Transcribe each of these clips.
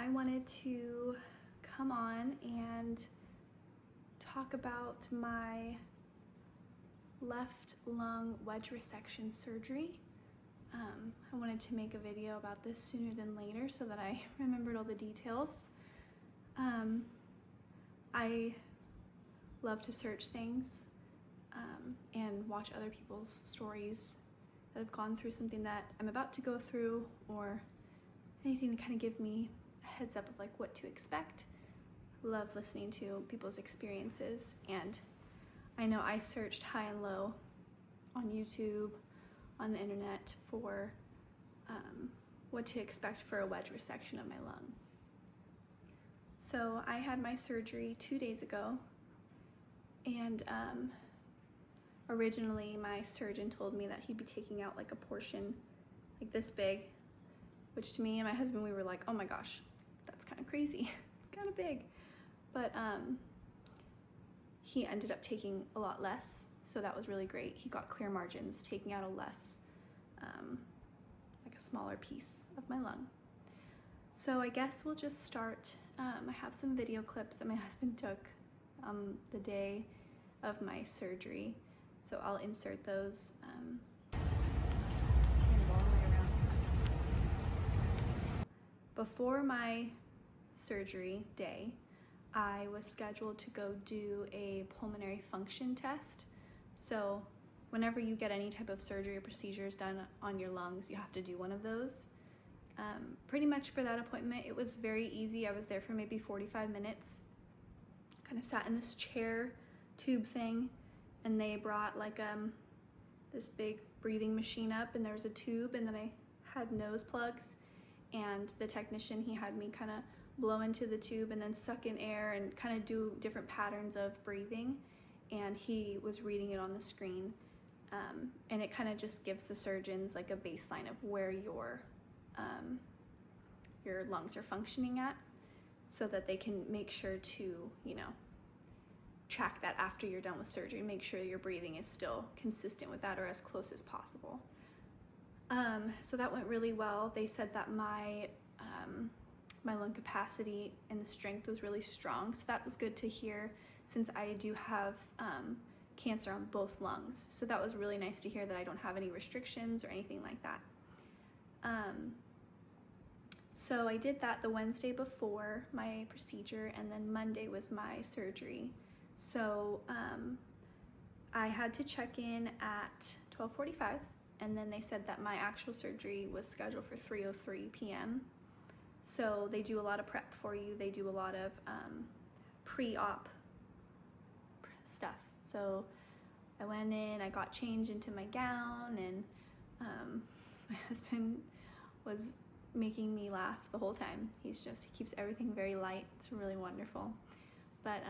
I wanted to come on and talk about my left lung wedge resection surgery. I wanted to make a video about this sooner than later so that I remembered all the details. I love to search things and watch other people's stories that have gone through something that I'm about to go through, or anything to kind of give me a heads up of like what to expect. Love listening to people's experiences, and I know I searched high and low on YouTube, on the internet for what to expect for a wedge resection of my lung. So I had my surgery 2 days ago, and originally my surgeon told me that he'd be taking out like a portion like this big, which to me and my husband, we were like, oh my gosh, that's kind of crazy. It's kind of big. But he ended up taking a lot less, so that was really great. He got clear margins, taking out a less, like a smaller piece of my lung. So I guess we'll just start. I have some video clips that my husband took the day of my surgery, so I'll insert those. Before my surgery day, I was scheduled to go do a pulmonary function test. So whenever you get any type of surgery or procedures done on your lungs, you have to do one of those. Pretty much for that appointment, it was very easy. I was there for maybe 45 minutes. Kind of sat in this chair tube thing, and they brought like this big breathing machine up, and there was a tube, and then I had nose plugs, and the technician, he had me kind of blow into the tube and then suck in air and kind of do different patterns of breathing, and he was reading it on the screen, and it kind of just gives the surgeons like a baseline of where your lungs are functioning at, so that they can make sure to, track that after you're done with surgery and make sure your breathing is still consistent with that or as close as possible. So that went really well. They said that my lung capacity and the strength was really strong, so that was good to hear, since I do have cancer on both lungs. So that was really nice to hear that I don't have any restrictions or anything like that. So I did that the Wednesday before my procedure, and then Monday was my surgery. So I had to check in at 12:45, and then they said that my actual surgery was scheduled for 3:03 p.m. So they do a lot of prep for you. They do a lot of pre-op stuff. So I went in, I got changed into my gown, and my husband was making me laugh the whole time. He keeps everything very light. It's really wonderful. But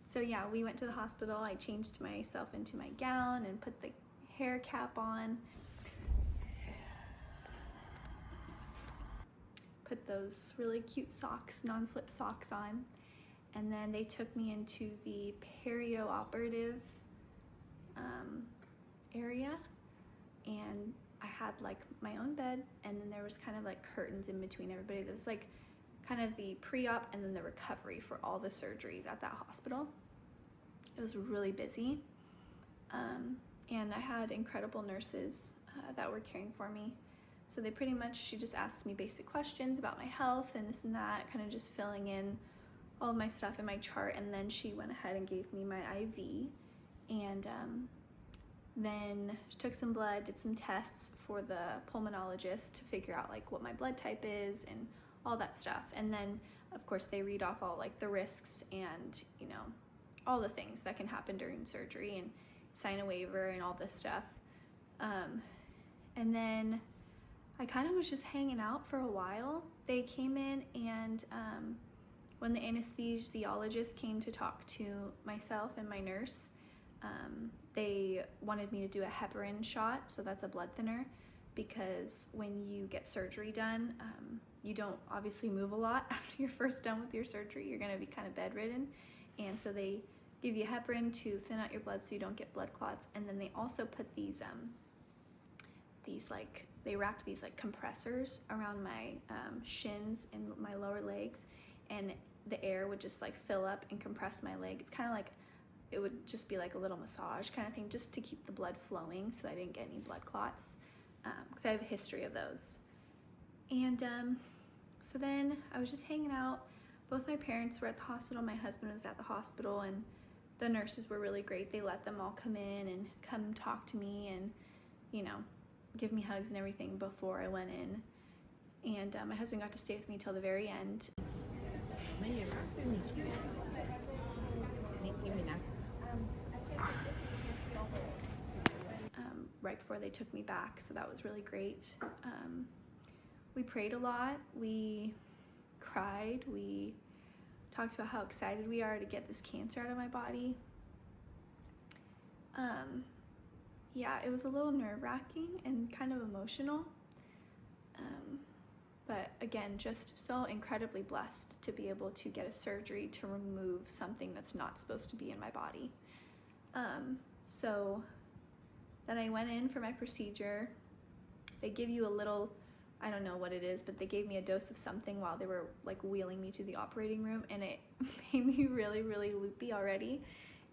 so yeah, we went to the hospital. I changed myself into my gown and put the hair cap on. Put those really cute socks, non-slip socks on. And then they took me into the Pre-operative area, and I had like my own bed, and then there was kind of like curtains in between everybody. There was like kind of the pre-op and then the recovery for all the surgeries at that hospital. It was really busy, and I had incredible nurses that were caring for me. So she just asked me basic questions about my health and this and that, kind of just filling in all of my stuff in my chart, and then she went ahead and gave me my IV, and then she took some blood, did some tests for the pulmonologist to figure out like what my blood type is and all that stuff. And then of course they read off all like the risks and all the things that can happen during surgery, and sign a waiver and all this stuff. And then I kind of was just hanging out for a while. They came in, and when the anesthesiologist came to talk to myself and my nurse, they wanted me to do a heparin shot. So that's a blood thinner, because when you get surgery done, you don't obviously move a lot after you're first done with your surgery. You're gonna be kind of bedridden. And so they give you heparin to thin out your blood so you don't get blood clots. And then they also put these like they wrapped these like compressors around my shins and my lower legs, and the air would just like fill up and compress my leg. It's kind of like, it would just be like a little massage kind of thing, just to keep the blood flowing so I didn't get any blood clots, because I have a history of those. And so then I was just hanging out. Both my parents were at the hospital, my husband was at the hospital, and the nurses were really great. They let them all come in and come talk to me and, you know, give me hugs and everything before I went in. And my husband got to stay with me till the very end. Right before they took me back, so that was really great. We prayed a lot, we cried, we talked about how excited we are to get this cancer out of my body. Yeah, it was a little nerve-wracking and kind of emotional, but again, just so incredibly blessed to be able to get a surgery to remove something that's not supposed to be in my body. So then I went in for my procedure. They give you a little, I don't know what it is, but they gave me a dose of something while they were like wheeling me to the operating room, and it made me really, really loopy already.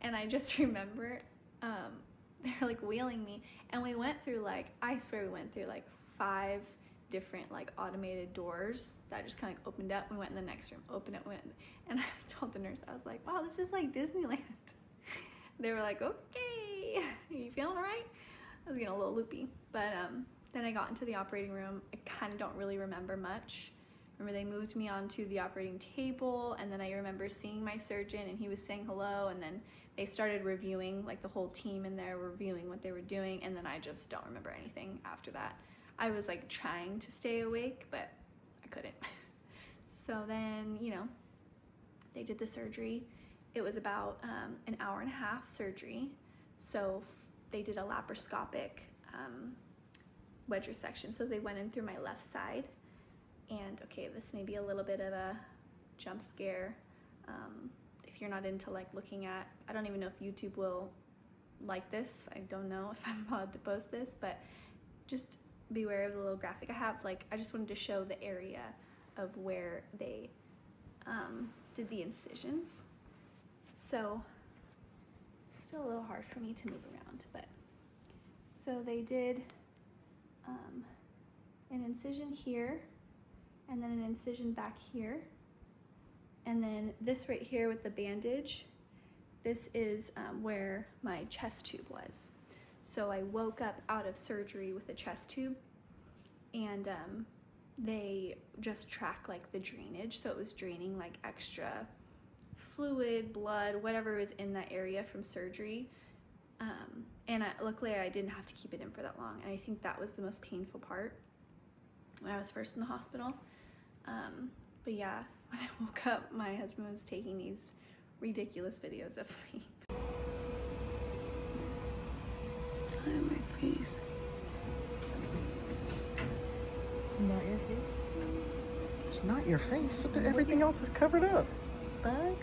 And I just remember they're like wheeling me, and we went through like, I swear we went through like 5 different like automated doors that just kind of like opened up. We went in the next room, opened it, went, and I told the nurse, I was like, wow, this is like Disneyland. They were like, okay, are you feeling all right? I was getting a little loopy, but then I got into the operating room. I kind of don't really remember much. Remember they moved me onto the operating table, and then I remember seeing my surgeon and he was saying hello, and then they started reviewing, like the whole team in there reviewing what they were doing, and then I just don't remember anything after that. I was like trying to stay awake, but I couldn't. So then, you know, they did the surgery. It was about an hour and a half surgery. So they did a laparoscopic wedge resection. So they went in through my left side. And okay, this may be a little bit of a jump scare. If you're not into like looking at, I don't even know if YouTube will like this. I don't know if I'm allowed to post this, but just beware of the little graphic I have. Like, I just wanted to show the area of where they did the incisions. So it's still a little hard for me to move around, but so they did an incision here, and then an incision back here, and then this right here with the bandage, this is where my chest tube was. So I woke up out of surgery with a chest tube, and they just track like the drainage, so it was draining like extra fluid, blood, whatever was in that area from surgery. And luckily I didn't have to keep it in for that long, and I think that was the most painful part when I was first in the hospital. But yeah, when I woke up, my husband was taking these ridiculous videos of me. On my face. Not your face? It's not your face? But everything else is covered up. Bag?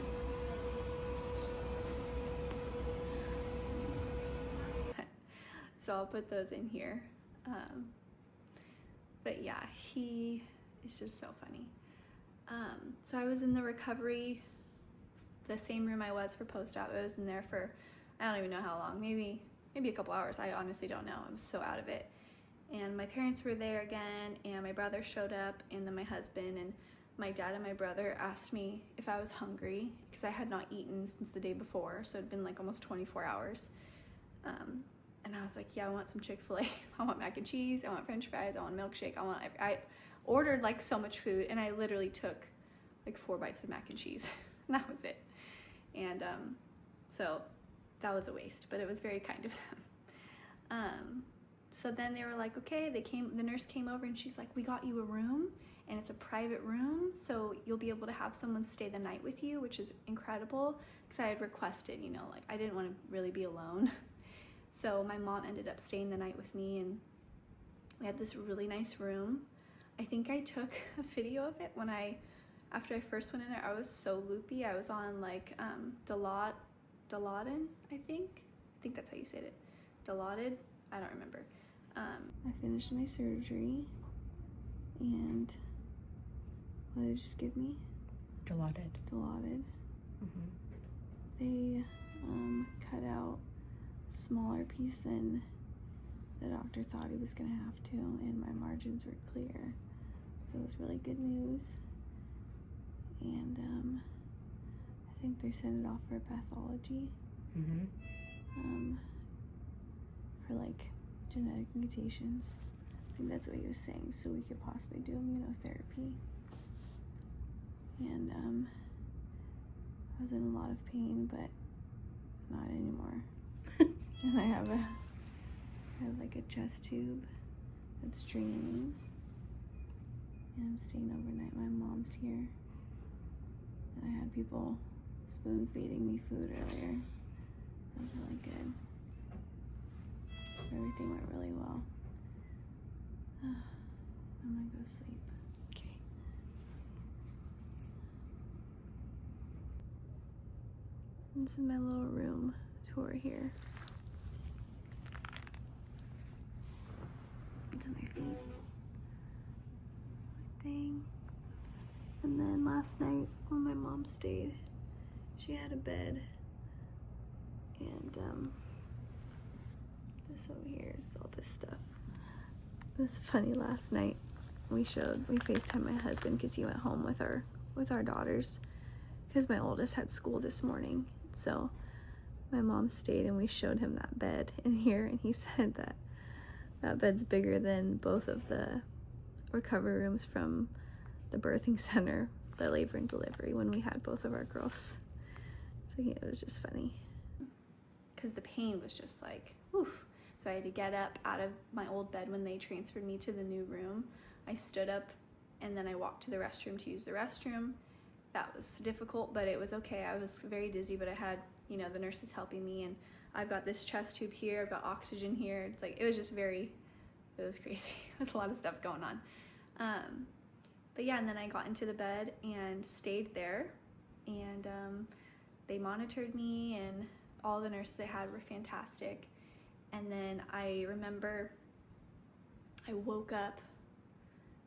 So I'll put those in here. But yeah, he is just so funny. So I was in the recovery, the same room I was for post-op. I was in there for, I don't even know how long, maybe a couple hours. I honestly don't know. I was so out of it. And my parents were there again, and my brother showed up, and then my husband, and my dad and my brother asked me if I was hungry, because I had not eaten since the day before, so it'd been like almost 24 hours. And I was like, yeah, I want some Chick-fil-A. I want mac and cheese, I want french fries, I want a milkshake, I ordered like so much food, and I literally took like 4 bites of mac and cheese, and that was it. And so that was a waste, but it was very kind of them. So then they were like, okay, the nurse came over, and she's like, we got you a room, and it's a private room, so you'll be able to have someone stay the night with you, which is incredible, because I had requested, you know, like I didn't want to really be alone. So my mom ended up staying the night with me, and we had this really nice room. I think I took a video of it after I first went in there. I was so loopy. I was on like Dilaudid, I think that's how you said it. Dilaudid, I don't remember. I finished my surgery, and what did they just give me? Dilaudid. Dilaudid. Mm-hmm. They cut out a smaller piece than the doctor thought he was going to have to, and my margins were clear. So it was really good news. And I think they sent it off for pathology. Mm-hmm. For like genetic mutations. I think that's what he was saying, so we could possibly do immunotherapy. And I was in a lot of pain, but not anymore. And I have like a chest tube that's draining, and I'm staying overnight. My mom's here, and I had people spoon feeding me food earlier. That was really good. Everything went really well. I'm gonna go sleep. Okay. This is my little room tour here. To my feet. Thing. And then last night when my mom stayed, she had a bed, and this over here is all this stuff. It was funny. Last night we FaceTimed my husband because he went home with our daughters because my oldest had school this morning. So my mom stayed, and we showed him that bed in here, and he said that bed's bigger than both of the recovery rooms from the birthing center, the labor and delivery, when we had both of our girls. So yeah, it was just funny because the pain was just like, oof. So I had to get up out of my old bed when they transferred me to the new room. I stood up, and then I walked to the restroom to use the restroom. That was difficult, but it was okay. I was very dizzy, but I had, the nurses helping me, and I've got this chest tube here, I've got oxygen here. It's like, it was crazy. It was a lot of stuff going on. But yeah, and then I got into the bed and stayed there, and they monitored me, and all the nurses I had were fantastic. And then I remember I woke up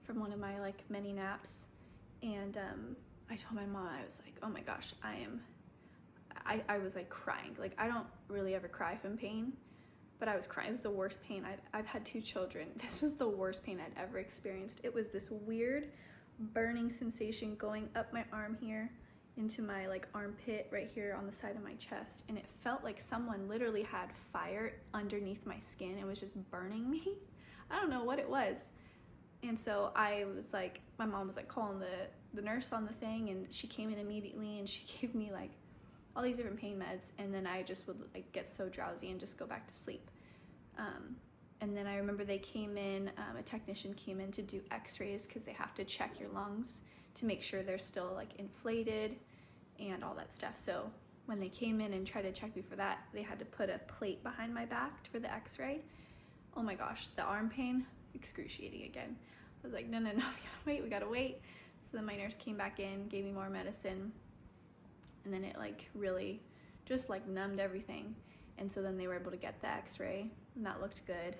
from one of my many naps, and I told my mom, I was like, oh my gosh, I was crying. I don't really ever cry from pain, but I was crying. It was the worst pain. I've had 2 children. This was the worst pain I'd ever experienced. It was this weird burning sensation going up my arm here into my armpit right here on the side of my chest, and it felt like someone literally had fire underneath my skin. It was just burning me. I don't know what it was. And so I was my mom was calling the nurse on the thing, and she came in immediately, and she gave me all these different pain meds, and then I just would get so drowsy and just go back to sleep. And then I remember they came in, a technician came in to do x-rays because they have to check your lungs to make sure they're still inflated and all that stuff. So when they came in and tried to check me for that, they had to put a plate behind my back for the x-ray. Oh my gosh, the arm pain, excruciating again. I was like, no, we gotta wait. So then my nurse came back in, gave me more medicine, and then it really just numbed everything. And so then they were able to get the x-ray, and that looked good.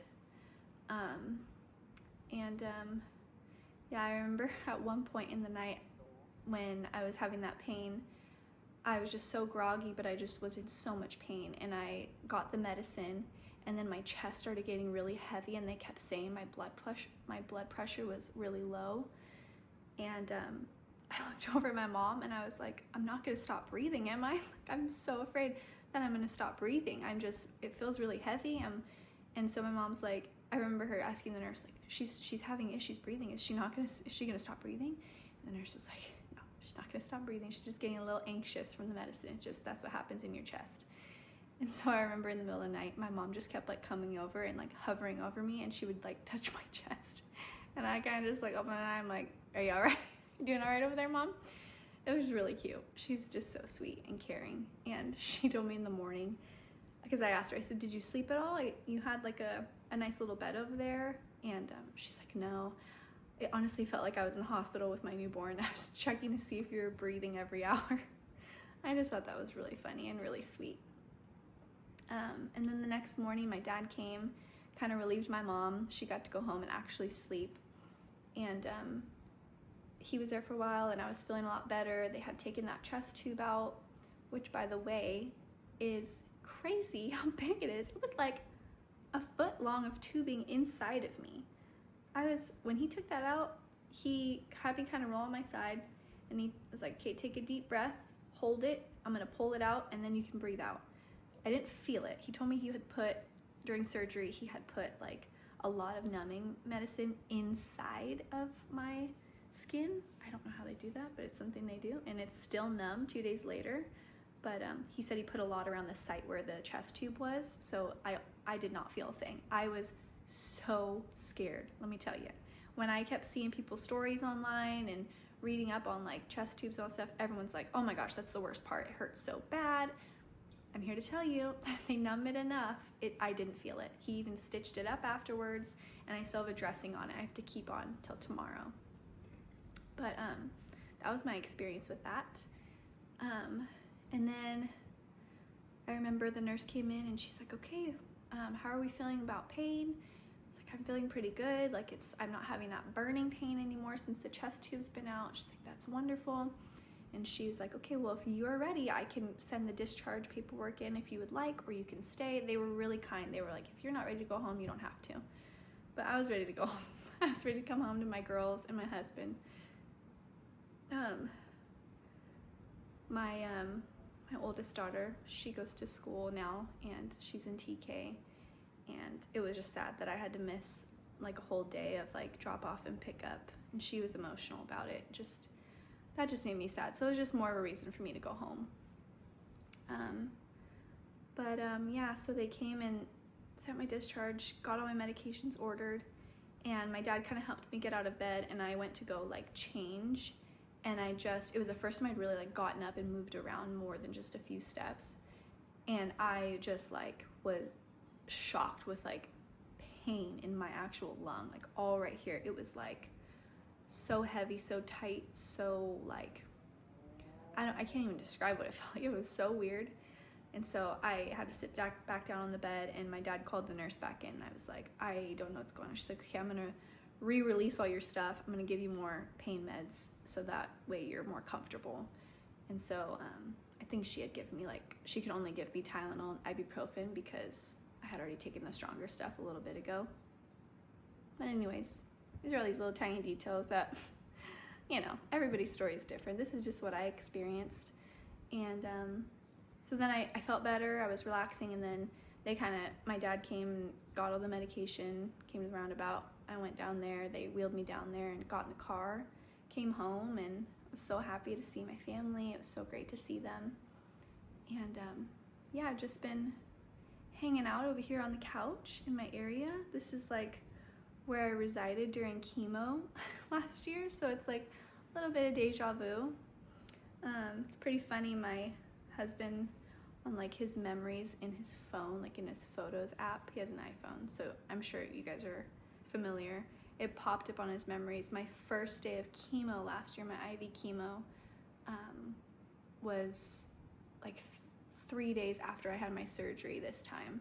Yeah, I remember at one point in the night when I was having that pain, I was just so groggy, but I just was in so much pain, and I got the medicine, and then my chest started getting really heavy, and they kept saying my blood pressure was really low. And I looked over at my mom, and I was like, I'm not gonna stop breathing, am I? I'm so afraid that I'm gonna stop breathing. It feels really heavy. And so my mom's like, I remember her asking the nurse, she's having issues breathing. Is she gonna stop breathing? And the nurse was like, no, she's not gonna stop breathing. She's just getting a little anxious from the medicine. That's what happens in your chest. And so I remember in the middle of the night, my mom just kept coming over and hovering over me, and she would touch my chest. And I kind of just opened my eye. I'm like, are you all right? You doing all right over there, Mom? It was really cute. She's just so sweet and caring. And she told me in the morning, because I asked her, I said, did you sleep at all? You had a nice little bed over there? And she's like, no. It honestly felt like I was in the hospital with my newborn. I was checking to see if you were breathing every hour. I just thought that was really funny and really sweet. And then the next morning, my dad came kind of relieved my mom. She got to go home and actually sleep. And he was there for a while, and I was feeling a lot better. They had taken that chest tube out, which, by the way, is crazy how big it is. It was like a foot long of tubing inside of me. When he took that out, he had me kind of roll on my side, and he was like, okay, take a deep breath, hold it, I'm gonna pull it out, and then you can breathe out. I didn't feel it. He told me during surgery, he had put like a lot of numbing medicine inside of my skin. I don't know how they do that, but it's something they do, and it's still numb 2 days later. But he said he put a lot around the site where the chest tube was, so I did not feel a thing. I was so scared, let me tell you. When I kept seeing people's stories online and reading up on like chest tubes and all stuff, everyone's like, oh my gosh, that's the worst part. It hurts so bad. I'm here to tell you that they numb it enough. I didn't feel it. He even stitched it up afterwards, and I still have a dressing on it. I have to keep on till tomorrow. But that was my experience with that. And then I remember the nurse came in and she's like, okay, how are we feeling about pain? It's like, I'm feeling pretty good. Like I'm not having that burning pain anymore since the chest tube's been out. She's like, that's wonderful. And she's like, okay, well, if you are ready, I can send the discharge paperwork in if you would like, or you can stay. They were really kind. They were like, if you're not ready to go home, you don't have to. But I was ready to go home. I was ready to come home to my girls and my husband. My oldest daughter, she goes to school now, and she's in TK. And it was just sad that I had to miss like a whole day of like drop off and pick up. And she was emotional about it. That just made me sad. So it was just more of a reason for me to go home. Yeah, so they came and sent my discharge, got all my medications ordered, and my dad kind of helped me get out of bed, and I went to go like change, and it was the first time I'd really like gotten up and moved around more than just a few steps, and I just like was shocked with like pain in my actual lung, like all right here. It was like so heavy, so tight, so like I can't even describe what it felt like. It was so weird. And so I had to sit back down on the bed, and my dad called the nurse back in, and I was like, I don't know what's going on. She's like, okay, I'm gonna re-release all your stuff. I'm gonna give you more pain meds so that way you're more comfortable. And so I think she had given me she could only give me Tylenol and ibuprofen because I had already taken the stronger stuff a little bit ago. But anyways, these are all these little tiny details that, everybody's story is different. This is just what I experienced. And so then I felt better. I was relaxing, and then my dad came and got all the medication, came to the roundabout. I went down there. They wheeled me down there and got in the car, came home, and I was so happy to see my family. It was so great to see them. And I've just been hanging out over here on the couch in my area. This is like where I resided during chemo last year, so it's like a little bit of deja vu. It's pretty funny. My husband, on like his memories in his phone, like in his photos app, he has an iPhone, so I'm sure you guys are familiar. It popped up on his memories. My first day of chemo last year, my IV chemo, was like 3 days after I had my surgery this time.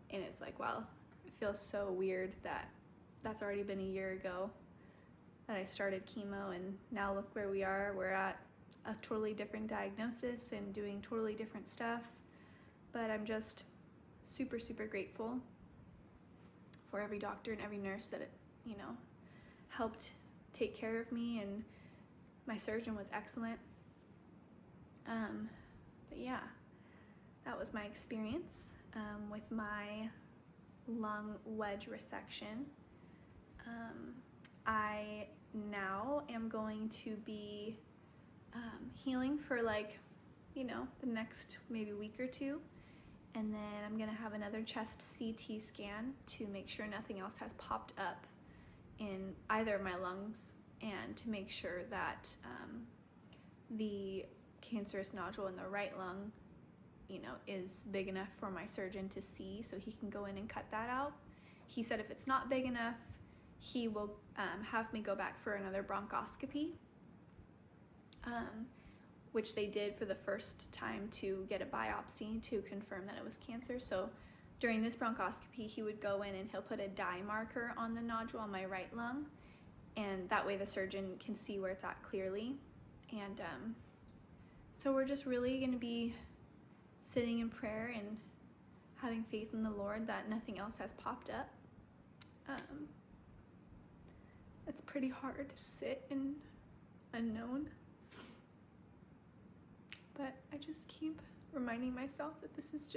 And it's like, wow, it feels so weird that that's already been a year ago that I started chemo, and now look where we are. We're at a totally different diagnosis and doing totally different stuff. But I'm just super, super grateful for every doctor and every nurse that helped take care of me, and my surgeon was excellent. But yeah, that was my experience with my lung wedge resection. I now am going to be healing for the next maybe week or two, and then I'm gonna have another chest CT scan to make sure nothing else has popped up in either of my lungs, and to make sure that the cancerous nodule in the right lung is big enough for my surgeon to see, so he can go in and cut that out. He said if it's not big enough, he will have me go back for another bronchoscopy, which they did for the first time to get a biopsy to confirm that it was cancer. So during this bronchoscopy, he would go in and he'll put a dye marker on the nodule on my right lung, and that way the surgeon can see where it's at clearly. And so we're just really going to be sitting in prayer and having faith in the Lord that nothing else has popped up. It's pretty hard to sit in unknown, but I just keep reminding myself that this is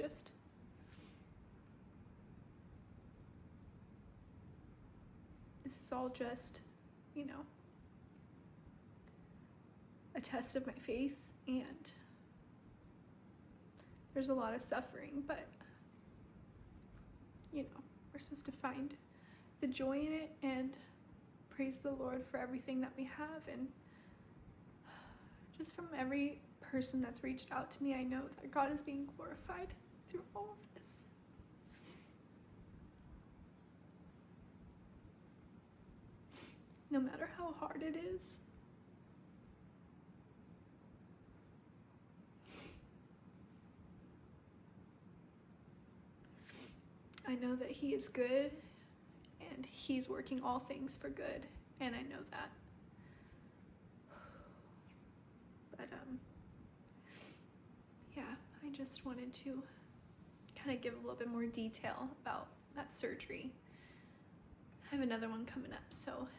all just, you know, a test of my faith, and there's a lot of suffering, but, you know, we're supposed to find the joy in it and praise the Lord for everything that we have. And just from every person that's reached out to me, I know that God is being glorified through all of this. No matter how hard it is. I know that He is good and He's working all things for good, and I know that. But yeah, I just wanted to kind of give a little bit more detail about that surgery. I have another one coming up, so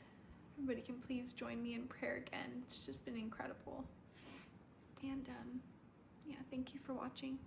everybody can please join me in prayer again. It's just been incredible. And yeah, thank you for watching.